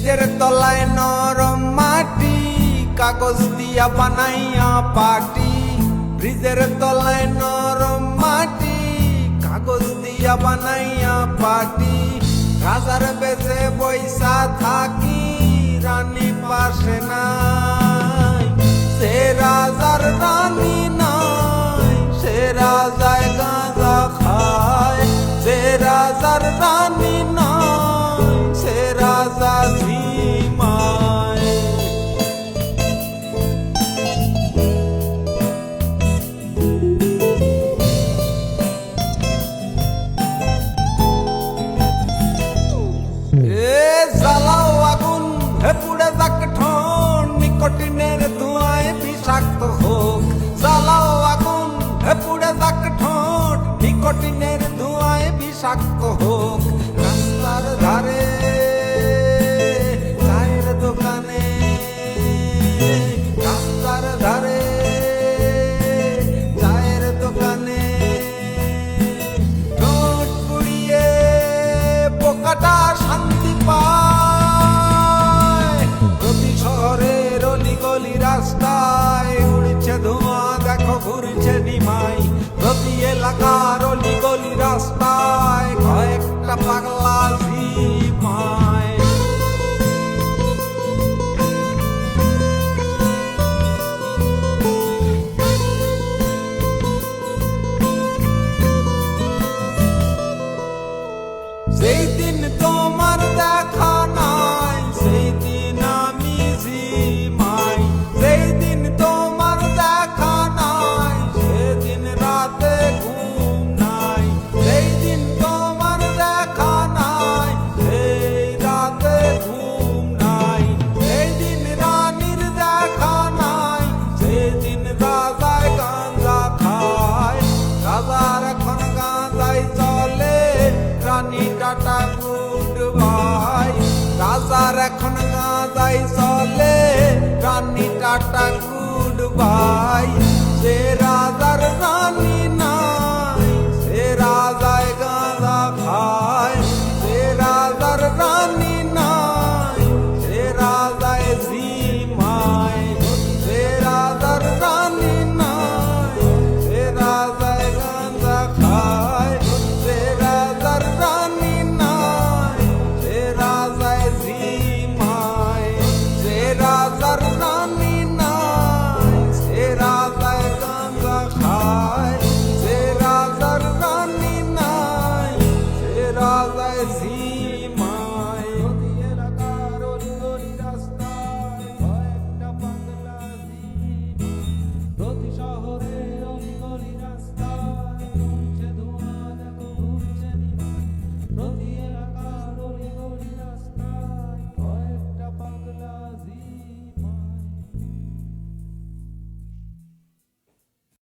ব্রিজের তলায় নরম মাটি, কাগজ দিয়া বানাইয়া পাটি। ব্রিজের তলায় নরম মাটি, কাগজ দিয়া বানাইয়া পাটি। রাজার বেশে বৈশা থাকি, রানী পাশে নাই। সে রাজার রানী নাই, সে রাজায় গাঁজা খায়। সে রাজার রানী নাই, সে রাজা ঝিমায়। জ্বালাও আগুন, হে পুড়ে যাক ঠন, নিকোটিনের ধোঁয়ায় বিষাক্ত হোক। জ্বালাও আগুন, হে পুড়ে যাক ঠোঁট, নিকোটিনের ধোঁয়ায় বিষাক্ত হোক। রাস্তার ধারে চায়ের দোকানে, রাস্তার ধারে চায়ের দোকানে ঠোঁট পুড়িয়ে পোকাটা শান্তি পায়। প্রতি শহরের অলিগলি রাস্তায় উড়ছে ধোঁয়া, দেখো ঘুরছে নিমাই। প্রতি এলাকার অলিগলি রাস্তায় কয়েকটা পাগলা ঝিমায়। সেই দিন তোমার দেখা নাই, সেই দিন আমি ঝিমাই। সেই দিন তোমার দেখা নাই, সেদিন রাতে ঘুম নাই। সেই দিন তোমার দেখা নাই, সেই রাতে ঘুম নাই। সেই দিন রানীর দেখা নাই, সেদিন রাজায় গাঁজা খায়। রাজার এখন গাঁজাই চলে, রানী টাটা গুড বাই। রাজার এখন গাঁজাই চলে, রানী টাটা গুড বাই।